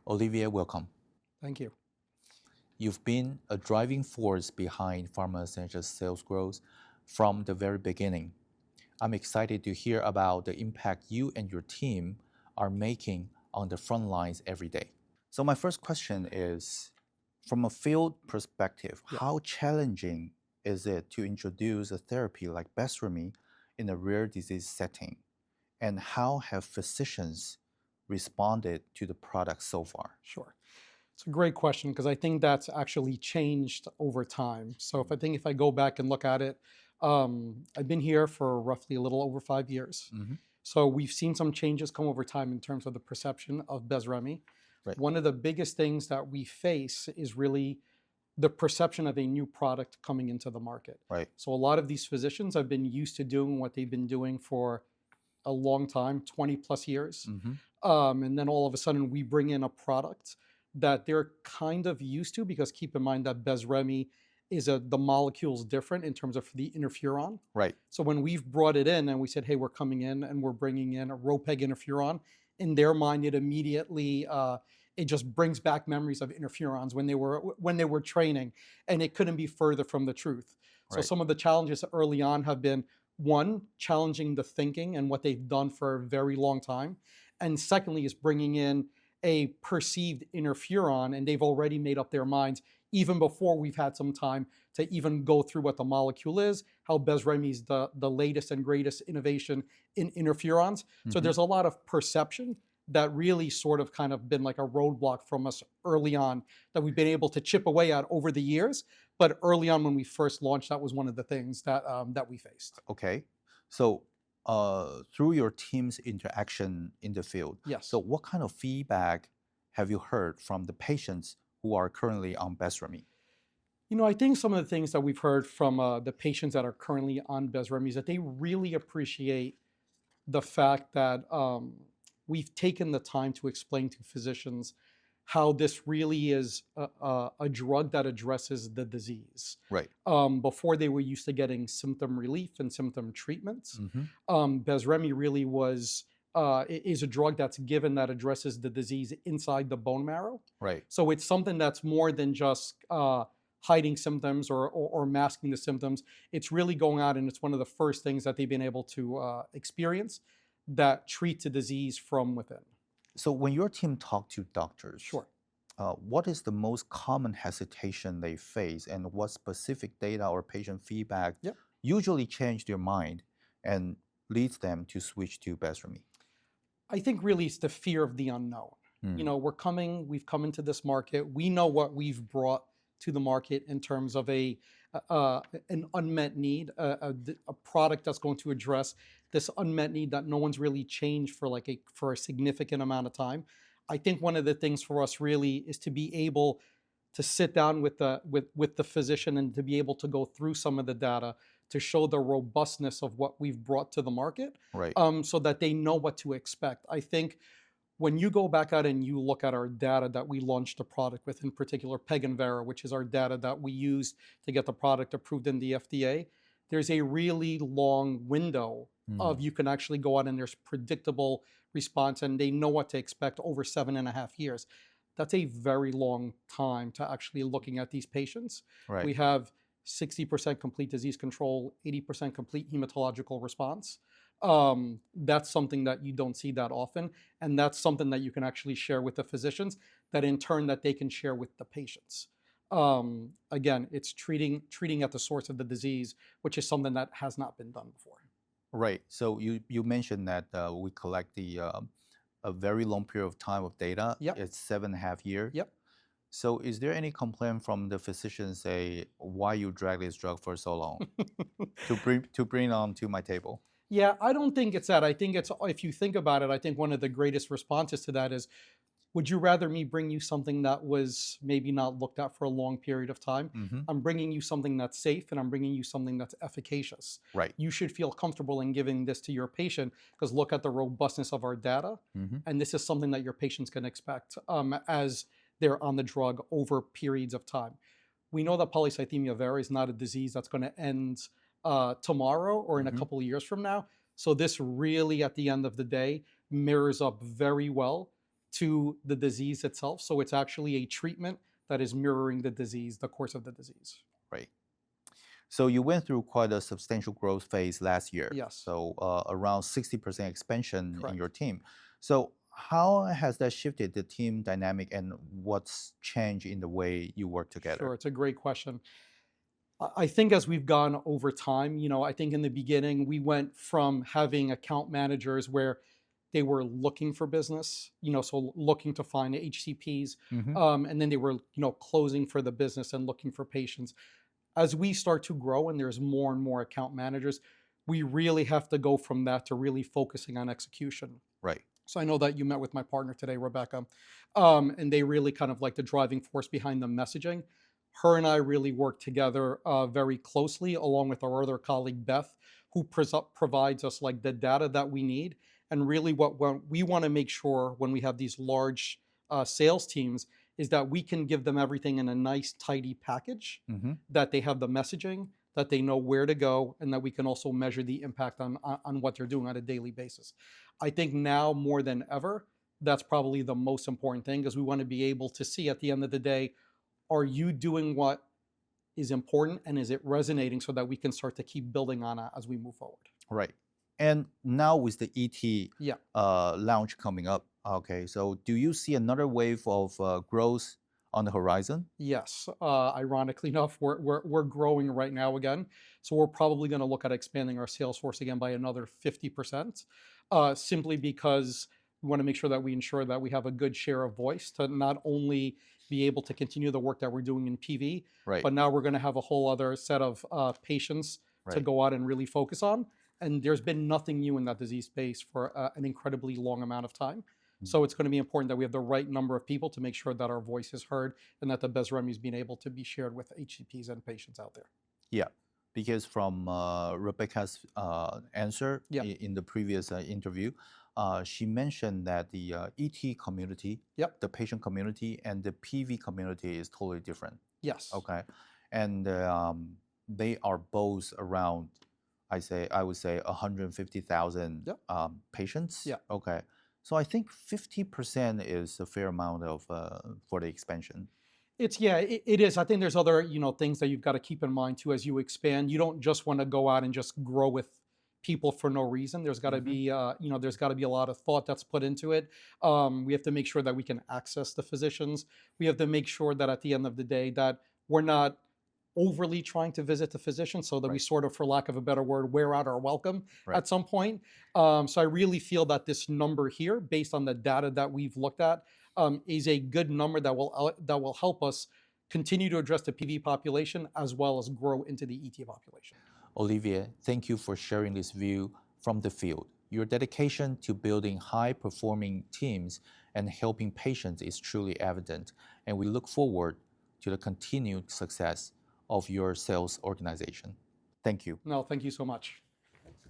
Olivier, welcome. Thank you. You've been a driving force behind PharmaEssentia's sales growth from the very beginning. I'm excited to hear about the impact you and your team are making on the front lines every day. So my first question is, from a field perspective, how challenging is it to introduce a therapy like BESREMi in a rare disease setting? And how have physicians responded to the product so far? Sure. It's a great question because I think that's actually changed over time. So if I go back and look at it, I've been here for roughly a little over 5 years. So we've seen some changes come over time in terms of the perception of BESREMi. Right. One of the biggest things that we face is really the perception of a new product coming into the market. Right. So a lot of these physicians have been used to doing what they've been doing for a long time, 20 plus years. And then all of a sudden we bring in a product that they're kind of used to, because keep in mind that BESREMi is the molecule's different in terms of the interferon. Right. So when we've brought it in and we said, hey, we're coming in and we're bringing in a ropeg interferon, in their mind, it immediately, it just brings back memories of interferons when they were training, and it couldn't be further from the truth. So Right. some of the challenges early on have been, one, challenging the thinking and what they've done for a very long time. And secondly is bringing in a perceived interferon, and they've already made up their minds even before we've had some time to even go through what the molecule is, how BESREMi is the latest and greatest innovation in interferons. So there's a lot of perception that really sort of kind of been like a roadblock from us early on that we've been able to chip away at over the years. But early on when we first launched, that was one of the things that, that we faced. Okay. So through your team's interaction in the field, Yes. so what kind of feedback have you heard from the patients who are currently on BESREMi? You know, I think some of the things that we've heard from the patients that are currently on BESREMi is that they really appreciate the fact that we've taken the time to explain to physicians how this really is a drug that addresses the disease. Right. Before they were used to getting symptom relief and symptom treatments. BESREMi really is a drug that's given that addresses the disease inside the bone marrow. Right. So it's something that's more than just hiding symptoms or masking the symptoms. It's really going out, and it's one of the first things that they've been able to experience that treats the disease from within. So when your team talk to doctors, Sure. What is the most common hesitation they face, and what specific data or patient feedback usually change their mind and leads them to switch to BESREMi? I think really it's the fear of the unknown. You know, we've come into this market. We know what we've brought to the market in terms of an unmet need, a product that's going to address this unmet need that no one's really changed for a significant amount of time. I think one of the things for us really is to be able to sit down with the physician and to be able to go through some of the data to show the robustness of what we've brought to the market, Right. So that they know what to expect. I think when you go back out and you look at our data that we launched the product with, in particular PEG and Vera, which is our data that we used to get the product approved in the FDA, there's a really long window of you can actually go out and there's predictable response, and they know what to expect over 7.5 years. That's a very long time to actually looking at these patients. Right. We have 60% complete disease control, 80% complete hematological response. That's something that you don't see that often, and that's something that you can actually share with the physicians, that in turn that they can share with the patients. Again, it's treating at the source of the disease, which is something that has not been done before. Right. So you mentioned that we collect a very long period of time of data. Yep. It's 7.5 years. Yep. So is there any complaint from the physicians say, why you drag this drug for so long to bring on to my table? Yeah, I don't think it's that. I think it's, if you think about it, I think one of the greatest responses to that is, would you rather me bring you something that was maybe not looked at for a long period of time? I'm bringing you something that's safe, and I'm bringing you something that's efficacious. Right. You should feel comfortable in giving this to your patient, because look at the robustness of our data. And this is something that your patients can expect as they're on the drug over periods of time. We know that polycythemia vera is not a disease that's going to end tomorrow or in a couple of years from now. So this really, at the end of the day, mirrors up very well to the disease itself. So it's actually a treatment that is mirroring the disease, the course of the disease. Right. So you went through quite a substantial growth phase last year. Yes. So around 60% expansion Correct. in your team. So how has that shifted the team dynamic and what's changed in the way you work together? Sure, it's a great question. I think as we've gone over time, I think in the beginning we went from having account managers where they were looking for business, so looking to find HCPs, and then they were, closing for the business and looking for patients. As we start to grow and there's more and more account managers, we really have to go from that to really focusing on execution. Right. So I know that you met with my partner today, Rebecca, and they really kind of like the driving force behind the messaging. Her and I really work together very closely, along with our other colleague, Beth, who provides us like the data that we need. And really what we want to make sure when we have these large sales teams is that we can give them everything in a nice, tidy package, that they have the messaging, that they know where to go, and that we can also measure the impact on what they're doing on a daily basis. I think now more than ever, that's probably the most important thing, because we want to be able to see at the end of the day, are you doing what is important and is it resonating, so that we can start to keep building on it as we move forward. Right. And now with the ET launch coming up, okay, so do you see another wave of growth on the horizon? Yes. Ironically enough, we're growing right now again. So we're probably going to look at expanding our sales force again by another 50%, simply because we want to make sure that we ensure that we have a good share of voice to not only be able to continue the work that we're doing in PV, but now we're going to have a whole other set of patients to go out and really focus on. And there's been nothing new in that disease space for an incredibly long amount of time. So it's going to be important that we have the right number of people to make sure that our voice is heard and that the BESREMi is being able to be shared with HCPs and patients out there. Yeah, because from Rebecca's answer in the previous interview, she mentioned that the ET community, the patient community, and the PV community is totally different. Yes. Okay, and they are both around, I would say 150,000 patients. Yeah. Okay. So I think 50% is a fair amount of for the expansion. It is. I think there's other things that you've got to keep in mind too as you expand. You don't just want to go out and just grow with people for no reason. There's got to be there's got to be a lot of thought that's put into it. We have to make sure that we can access the physicians. We have to make sure that at the end of the day that we're not overly trying to visit the physician, so that we sort of, for lack of a better word, wear out our welcome at some point. So I really feel that this number here, based on the data that we've looked at, is a good number that will help us continue to address the PV population as well as grow into the ET population. Olivier, thank you for sharing this view from the field. Your dedication to building high-performing teams and helping patients is truly evident, and we look forward to the continued success of your sales organization. Thank you. No, thank you so much.